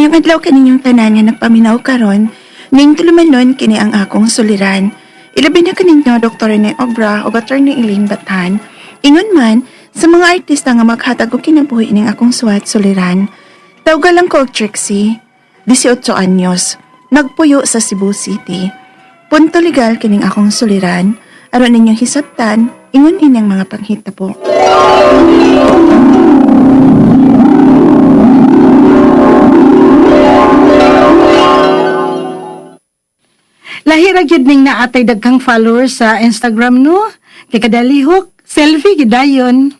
Mayong adlaw kaninyong tanan nga nagpaminaw karon, ning tulumanon kini ang akong suliran. Ilabi na kaninyo Dr. Rene Obra o Dr. Elaine Batan. Ingon man, sa mga artista nga maghatag og kinabuhi ning akong suwat suliran. Tawag lang ko og Trixie, 18 anyos, nagpuyo sa Cebu City. Punto legal kining akong suliran, aron ninyong hisabtan, ingon inyang mga panghitabo. Lahira gyud ning naatay daghang followers sa Instagram no. Kay kadalihok, selfie gidayon.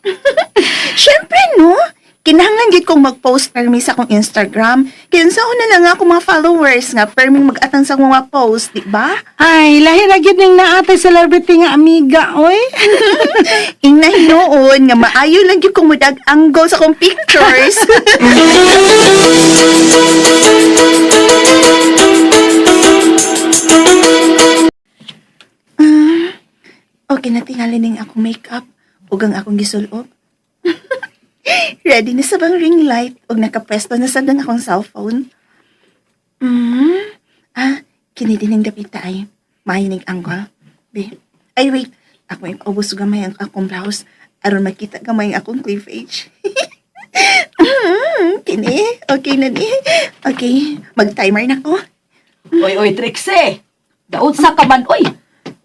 Syempre no, kinahanglan gid kong mag-post permi sa akong Instagram. Kaya unsaon na lang ako mga followers nga permi mag-atang sa akong mga post, di ba? Ay, lahira gyud ning naatay celebrity nga amiga oy. Ing nahinoon nga maayo lang gyud kong mudag angle sa akong pictures. Okay na tingali ning akong makeup ug ang akong gisulob. Ready na sa bang ring light ug nakapwesto na sa dang akong cellphone. Kini din ang dapita ay mahinig angle. Be, ay wait, ako yung paubos gamay ang akong blouse aron makita gamay ang akong cleavage. Kini, okay na ni. Okay, mag-timer na ko. Oy, Trixie! Daot sa kaman, oy!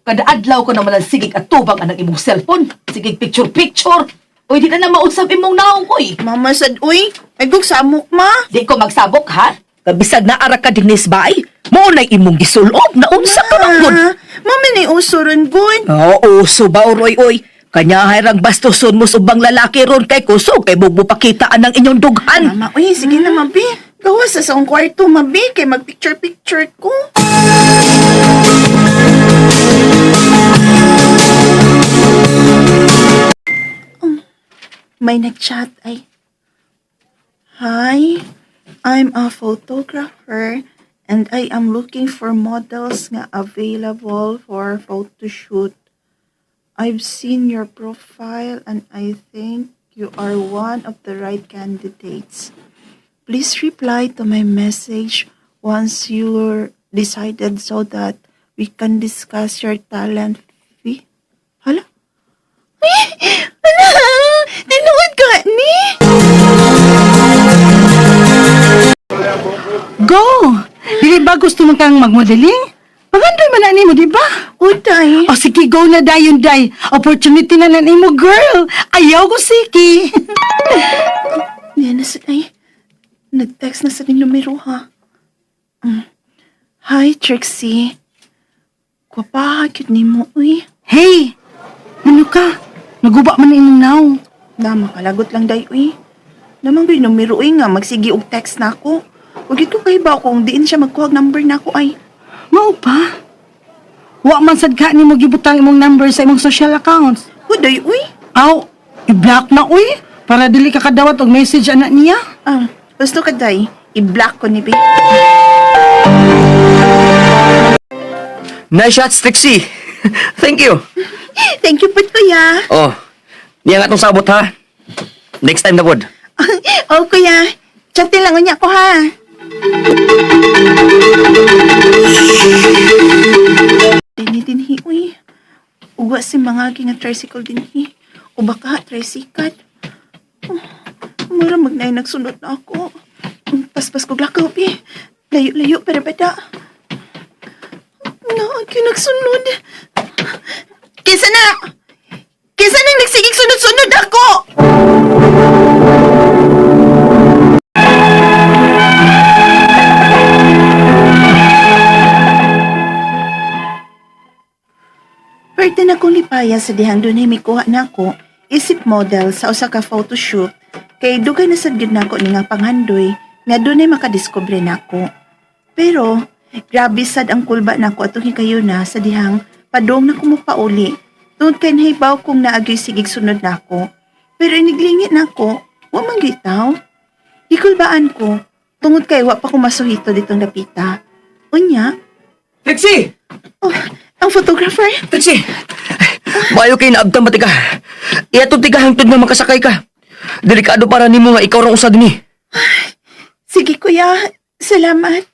Kada adlaw ko naman ang sigig at tubang anang imong cellphone. Sigig picture-picture. Oy, di na mautsap imong naong, oy! Mama sad, uy, ay samok ma. Di ko magsabok, ha? Kabisag na ara ka dinis ba, ay? Maunay imong gisulob na unsa ka lang, good. Mama ni uso ron, good. Oo, so ba, oy. Kanya hayrang bastoson mo subang lalaki ron kay kuso kay bupakitaan ng inyong dughan. Mama, uy, sige na, mabi. Gawas sa isang kwarto, mabi, kay mag-picture-picture ko. May nag-chat ay, "Hi, I'm a photographer and I am looking for models nga available for photo shoot. I've seen your profile and I think you are one of the right candidates. Please reply to my message once you're decided so that we can discuss your talent fee." Hala? Tinuod ka ni? Go! Dili ba gusto mo kang magmodeling? Magandoy man ani mo, di ba? Uday. O sige, go na dayon day. Opportunity na nan mo, girl. Ayaw ko siki. Yan na sa ay. Nag-text na sa ning numero ha. Hi, Trixie. Kwapahagit ni mo, uy. Hey, ano ka? Naguba man imong naw. Na, makalagot lang day, uy. Namang gay numero, uy nga, magsigi og text na ako. Huwag ito kahibaw kung diin siya magkuhag number na ako, ay. Mao pa? Wa man sad ka nimo gibutang imong number sa imong social accounts. Uday, uy. Aw, i-block na uy para dili ka kadawat og message anak niya. Gusto ka, day. I-block ko ni Be. Nice shots, Trixie. Thank you. Thank you po, kuya. Oh, niya nga itong sabot ha. Next time na good. Oh, kuya. Chatin lang niya ko, ha. Dinhi, uy. Uwa si mga nga tricycle dinhi. O baka tricycle. Mura magnay nagsunod na ako. Paspas ko lakaw, Be. Layo-layo, pero bada. Naagi nagsunod. Kisa na! Kisa nang nagsigig sunod-sunod ako! Pwede na kong lipaya sa dihang doon ay may kuha na ako, isip model sa usa ka photoshoot, kay dugay na sad gyud nako ni nga panghandoy, nga doon ay makadiskubre na ako. Pero, grabe sad ang kulba nako atong hikayuna sa dihang padong na kumupauli, tungod kay nahibaw kong naagyoy sigig sunod nako. Pero iniglingit nako, wa man gitaw. Ikulbaan ko, tungod kay wa pa ko masuhito ditong dapita. Unya, Trixie! oh, ang photographer. Trixie! Mayo kay naabtang ba tiga? Iyatong tiga hangtod nga makasakay ka. Delikado para nimo nga ikaw rang usa dinhi. Sige kuya, Salamat.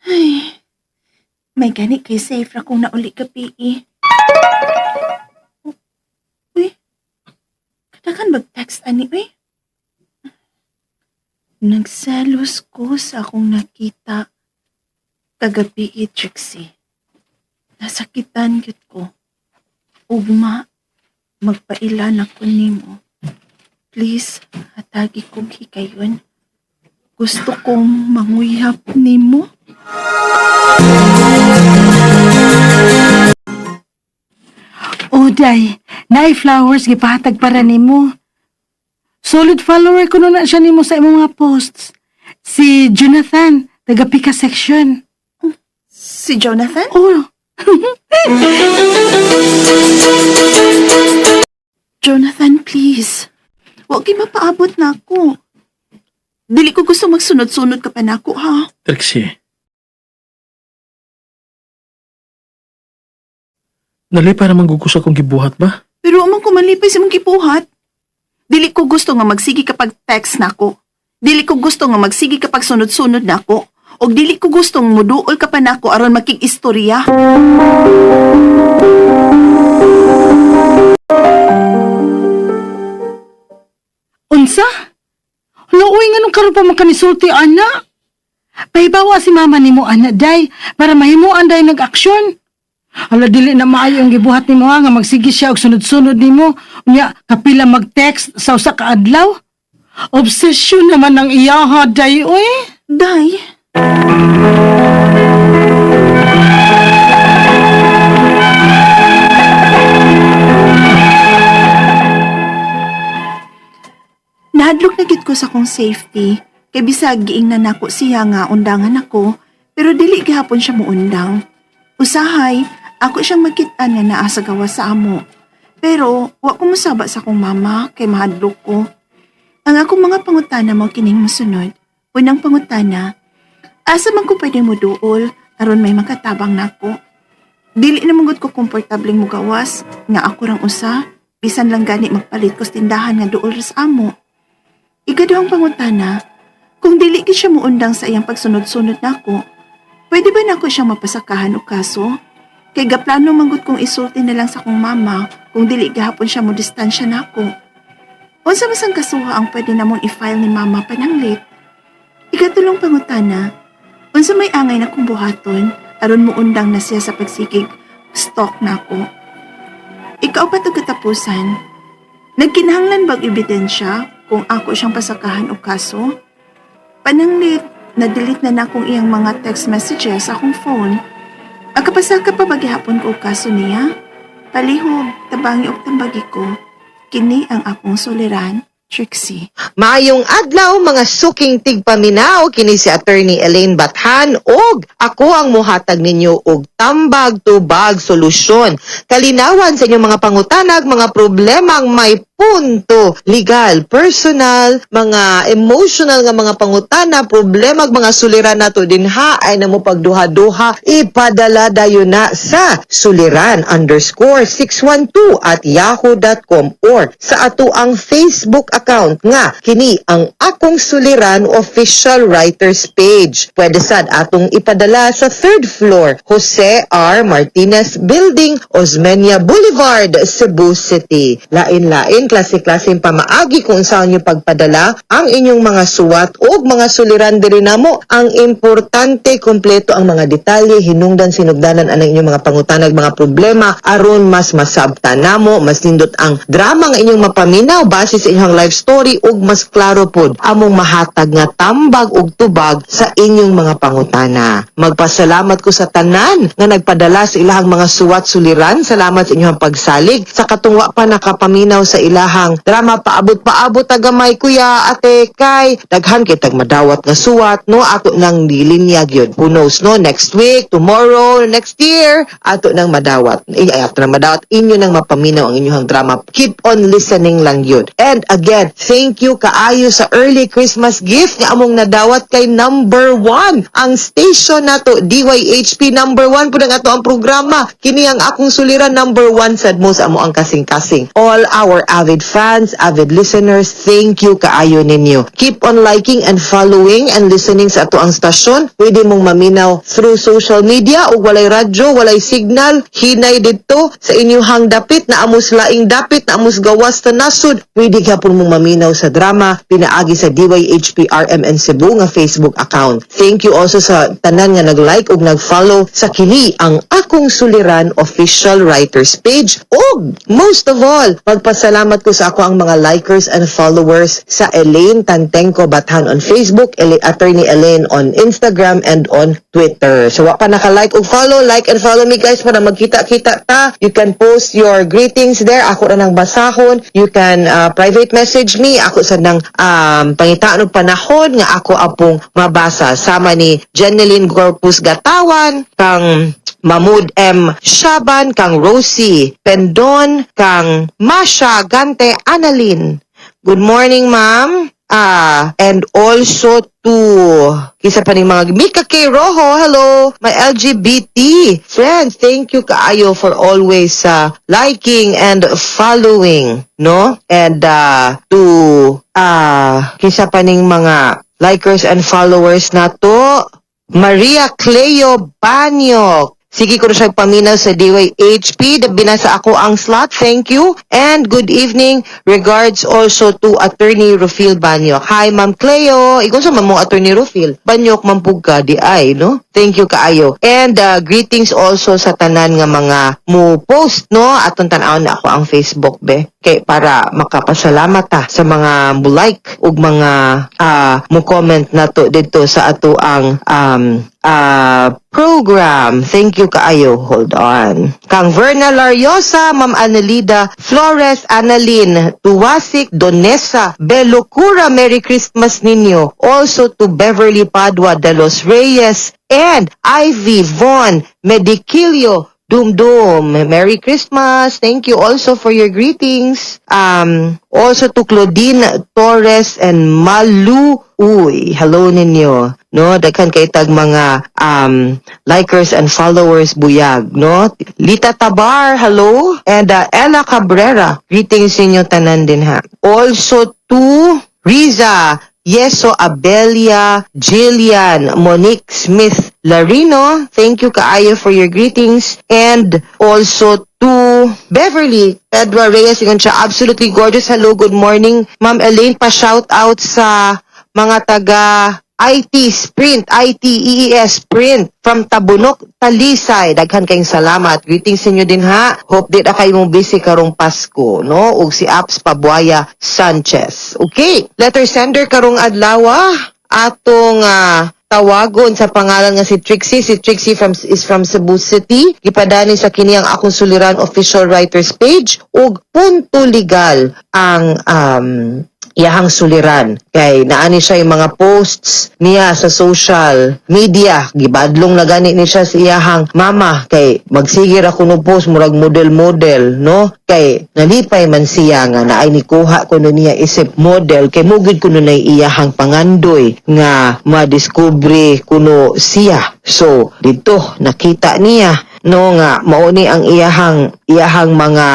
Ay, may gani kay safe ra kung nauli ka, PE. Uy, kadakan mag-text ani, uy. Nagselos ko sa akong nakita kagabi, Trixie. Nasakitan gyud ko. Ugma, magpailan ako nimo. Please, hatagi kong hikayon. Gusto kong manguyap nimo. Uday, naay flowers gipahatag para nimo. Solid follower ko na siya nimo sa imong mga posts. Si Jonathan, taga Pika section. Si Jonathan? Oh, Jonathan, please. Huwag kayo mapaabot na ako. Dili ko gusto magsunod-sunod ka pa na ako, ha? Trixie. Nali para manggugus akong gibuhat ba? Pero umang kumalipay sa mong kipuhat. Dili ko gusto nga magsigi kapag text na ako. Dili ko gusto nga magsigi kapag sunod-sunod na ako. O dili ko gustong muduol ka pa na ako aron makig-istorya. unsa? Lauoy nga nung karon pa makanisulti, ana. Pahibawa si mama nimo, ana, day, para mahimuan day nag-aksyon. Ala, dili na maayo ang gibuhat nimo ha, nga magsige siya og sunod-sunod nimo. Unya, kapila mag-text sa usa ka adlaw. Obsesyon naman ang iyaha, day, oy. Day, nahadlok na gid ko sa kong safety. Kay bisag giingnan nako siya nga undangan ako, pero dili gihapon siya muundang. Usahay, ako siyang makit-an nga naa sa gawa sa amo. Pero wa ko musaba sa akong mama kay mahadlok ko. Ang akong mga pangutana mo kining mosunod. Unang pangutana, asa man ko pwede mo duol aron may makatabang nako. Dili na mangud ko komportableng mugawas nga ako rang usa, bisan lang gani magpalit ko sa tindahan nga duol sa amo. Ikaduhang pangutana, kung dili gid siya muundang sa iyang pagsunod-sunod nako, pwede ba nako siyang mapasakahan o kaso? Kay gaplano manggod kong isulti na lang sa kong mama kung dili gahapon siya mo distansya nako. Unsa masang kasuha ang pwede namong i-file ni mama pananglit? Ikatulong pangutana, unsa may angay na kong buhaton aron muundang na siya sa pagsigig stalk nako. Ikaw pa to katapusan. Nagkinahanglan bag ebidensya kung ako siyang pasakahan o kaso? Pananglit, na-delete na akong iyang mga text messages sa akong phone. Ang kapasaka pa bagihapon ko o kaso niya? Palihog, tabangi o tambagi ko. Kini ang akong soliran, Trixie. Maayong adlaw mga suking tigpaminaw kini si Attorney Elaine Bathan og ako ang mohatag ninyo og tambag tubag solusyon. Kalinawan sa inyong mga pangutanag, mga problemang may punto, legal, personal, mga emotional nga mga pangutana, problema mga suliran nato dinha ay namo pagduha-duha, ipadala dayon na sa suliran_612@yahoo.com or sa ato ang Facebook account nga kini ang Akong Suliran official writers page. Pwede sad atong ipadala sa 3rd floor, Jose R. Martinez Building, Osmeña Boulevard, Cebu City. Lain-lain klase-klaseng pamaagi kung saan nyo pagpadala ang inyong mga suwat o mga suliran diri namo. Ang importante, kompleto ang mga detalye, hinungdan sinugdanan ang inyong mga pangutanag, mga problema aron mas masabtan namo, mas nindot ang drama nga inyong mapaminaw base sa inyong life story ug mas klaro pod among mahatag nga tambag ug tubag sa inyong mga pangutana. Magpasalamat ko sa tanan nga nagpadala sa ilahang mga suwat suliran. Salamat sa inyong pagsalig sa katungwa pa nakapaminaw sa ilahang drama. Paabot tagamay kuya ate kay daghan kitag madawat nga suwat no ato nang nilinya gyud. Who knows no, next week, tomorrow, next year ato nang madawat. Ato nang madawat inyo nang mapaminaw ang inyong drama. Keep on listening lang yun. And again, And thank you kaayo sa early Christmas gift nga among nadawat kay number 1 ang station nato DYHP number 1 pud ang ato ang programa. Kini ang akong suliran number 1 sad mo sa amo ang kasing-kasing. All our avid fans, avid listeners, thank you kaayo ninyo. Keep on liking and following and listening sa ato ang stasyon. Pwede mong maminaw through social media o walay radyo, walay signal, hinay dito sa inyong dapit na amos laing dapit na amos gawas ta nasud. Pwede ka po mong maminaw sa drama pinaagi sa DYHP RMN Cebu nga Facebook account. Thank you also sa tanan nga nag-like ug nag-follow sa kini ang akong suliran official writers page. Og most of all, magpasalamat ko sa ako ang mga likers and followers sa Elaine Tantengco Bathan on Facebook, Attorney Elaine on Instagram and on Twitter. So wa pa naka-like ug follow, like and follow me guys para magkita-kita ta. You can post your greetings there. Ako ra nang basahon. You can private message me. Ako sa nang pangitaan og panahon nga ako apong mabasa. Sama ni Jeneline Corpus Gatawan, kang Mahmoud M. Shaban, kang Rosie Pendon, kang Masha Gante Annalyn. Good morning, ma'am. And also to kisa pa ning mga Mika K. Rojo, hello, my LGBT friends, thank you kaayo for always liking and following, no? And to kisa pa ning mga likers and followers nato, Maria Cleo Banyok. Sige ko na siya paminaw sa DYHP. Binasa ako ang slot. Thank you. And good evening. Regards also to Attorney Rufil Banyok. Hi, Ma'am Cleo. Ikaw sa mamo Attorney Rufil. Banyok mampug ka di ay, no? Thank you kaayo. And greetings also sa tanan nga mga mo post, no? Atong tan-awon na ako ang Facebook, be. Kay para makapasalamat ta sa mga mo like ug mga mo comment nato dito sa ato ang program. Thank you kaayo. Hold on. Kang Verna Lariosa, Ma'am Annalida Flores, Annalyn Tuwasik, Donesa Belocura, Merry Christmas ninyo. Also to Beverly Padua de los Reyes and Ivy Von Medicilio Dumdum. Merry Christmas. Thank you also for your greetings. Also to Claudine Torres and Malu. Uy, hello ninyo. No, daghan kay tag mga likers and followers buyag, no? Lita Tabar, hello. And Ella Cabrera, greetings ninyo tanan din ha. Also to Riza Yeso Abelia Jillian Monique Smith Larino, thank you kaayo for your greetings. And also to Beverly Edward Reyes, ingon siya, absolutely gorgeous. Hello, good morning. Ma'am Elaine, pa-shout out sa mga taga IT Sprint, ITEES Sprint from Tabunok, Talisay. Daghan kayong salamat. Greetings sa inyo din ha. Hope di na kayo mong busy karong Pasko, no? Ug si Apps Pabuaya Sanchez. Okay, letter sender karong adlaw atong tawagon sa pangalan nga si Trixie. Si Trixie is from Cebu City. Gipadani sa kini ang akong suliran official writers page ug punto legal ang iyahang suliran. Kay naani siya yung mga posts niya sa social media. Gibadlong na gani ni siya sa iyahang mama. Kay magsigir ako no post murag model-model, no? Kay nalipay man siya nga naay ni kuha ko na niya isip model. Kay mugid ko na iyahang pangandoy nga madiskubre kuno siya. So dito nakita niya no nga mauni ang iyahang mga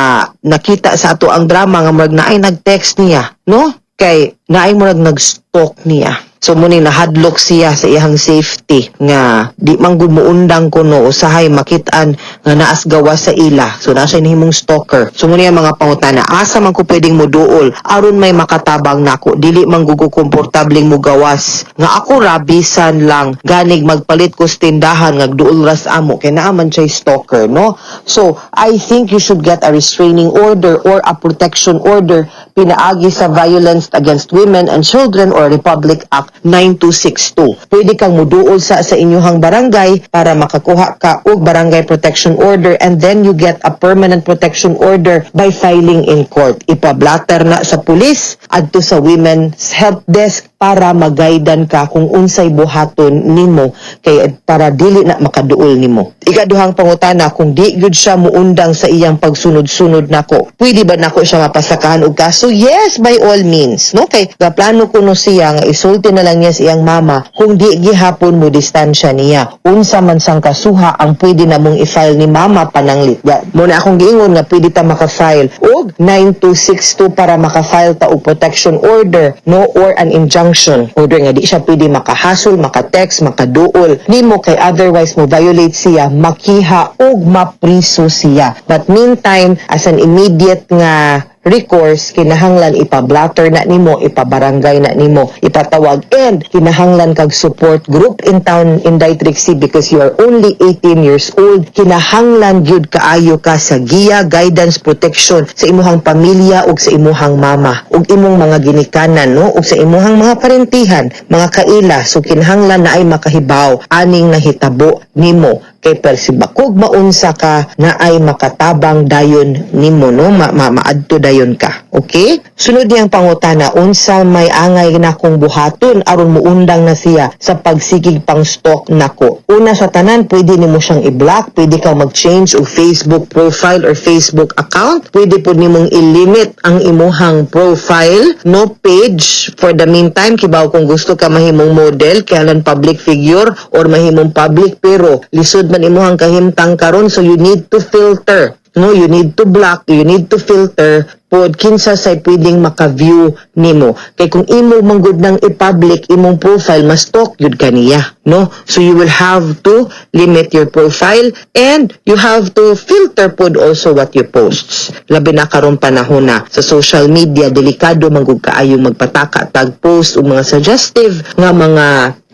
nakita sa ato ang drama nga murag naay nag-text niya, no? Kay naay murag nag-stalk niya. So muni nahadlok siya sa iyang safety nga di man gud muundang kuno usahay makitaan nga naas gawas sa ila. So na siya nihimong stalker. So muni ang mga pangutana, asa man ko pwedeng moduol aron may makatabang nako, dili man gugo komportableng mo gawas. Nga ako rabisan lang ganig magpalit ko sa tindahan nga duol ras amo kay naa man siya stalker, no? So I think you should get a restraining order or a protection order pinaagi sa Violence Against Women and Children or Republic Act Block 9262. Pwede kang muduol sa inyuhang barangay para makakuha ka og barangay protection order, and then you get a permanent protection order by filing in court. Ipablatter na sa pulis adto sa Women's Help Desk para magaydan ka kung unsay buhaton nimo kay para dili na makaduol nimo. Ikaduhang pangutana, kung di gyud siya muundang sa iyang pagsunod-sunod nako, pwede ba nako siya mapasakahan og kaso? Yes, by all means, no? Kay gaplano ko no siya nga isulti na lang niya sa iyang mama kung di gihapon mo distansya niya. Unsa man sang kasuha ang pwede na mong i-file ni mama pananglit. Muna akong giingon nga pwede ta maka-file og 9262 para maka-file ta og protection order, no, or an injunction order nga di siya pwede makahasol, maka-text, makaduol nimo kay otherwise mo violate siya, makiha og mapriso siya. But meantime, as an immediate nga recourse, kinahanglan ipablatter na nimo, ipabarangay na nimo, ipatawag, and kinahanglan kag support group in town in Trixie because you are only 18 years old. Kinahanglan gyud kaayo ka sa giya, guidance, protection sa imuhang pamilya ug sa imuhang mama ug imong mga ginikanan, no, ug sa imuhang mga parentihan, mga kaila. So kinahanglan na ay makahibaw aning nahitabo nimo kay persibakog maunsa ka na ay makatabang dayon nimo, no, maadto dayon ka. Okay? Sunod niyang pangutana, unsa may angay na kong buhaton aron muundang na siya sa pagsigig pang stalk nako. Una sa tanan, pwede nimo siyang i-block, pwede kang mag-change og Facebook profile or Facebook account, pwede po nimong i-limit ang imuhang profile, no, page for the meantime. Kibaw kung gusto ka mahimong model, kailan public figure or mahimong public, pero lisod man imuhang kahimtang karon, so you need to filter, no, you need to block, you need to filter pod kinsa say pwedeng maka-view nimo. Kay kung imo manggod nang i-public imong profile, mas stalk yun kaniya, no? So you will have to limit your profile and you have to filter pod also what you posts. Labi na karon panahon na sa social media, delikado manggod kaayong magpataka tag post o mga suggestive nga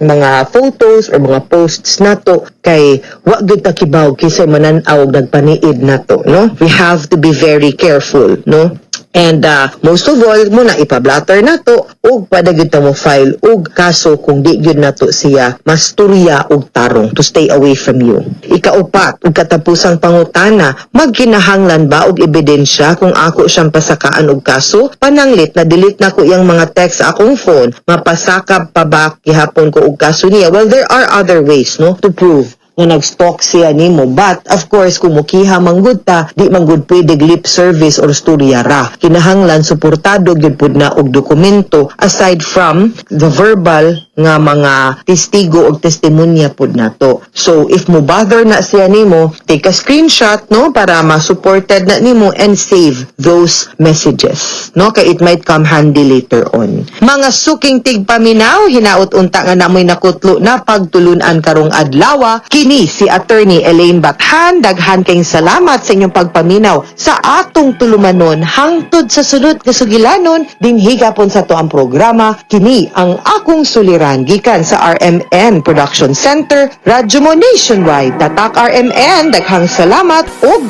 mga photos or mga posts nato kay wa gyud ta kibaw kisay manan-aw og nagpaniid nato, no? We have to be very careful, no? And most of all, muna ipablatter nato ug padagid ta mo file ug kaso kung di gyud nato siya masturya ug tarong to stay away from you. Ikaupat, ug katapusang pangutana, magkinahanglan ba og ebidensya kung ako siyang pasakaan og kaso? Pananglit na delete na ko iyang mga text sa akong phone, mapasakab pa ba gihapon ko og kaso niya? Well, there are other ways, no, to prove na nag-stalk siya nimo. But, of course, kung mukiha manggod ta, di manggod pwede lip service or storya ra. Kinahanglan, suportado gyud pud na og dokumento aside from the verbal nga mga testigo o testimonya pud nato. So, if mo bother na siya nimo, take a screenshot, no, para ma-supported na nimo and save those messages, no, kay it might come handy later on. Mga suking tigpaminaw, hinaot unta nga namoy nakutlo na pagtulunan karong adlaw. Kini si Attorney Elaine Bathan. Daghan kayong salamat sa inyong pagpaminaw sa atong tulumanon hangtod sa sunod nga sugilanon dinhi gapon sa to ang programa. Kini ang akong suliran gikan sa RMN Production Center, Radyo Mo Nationwide. Tatak RMN, daghang salamat ug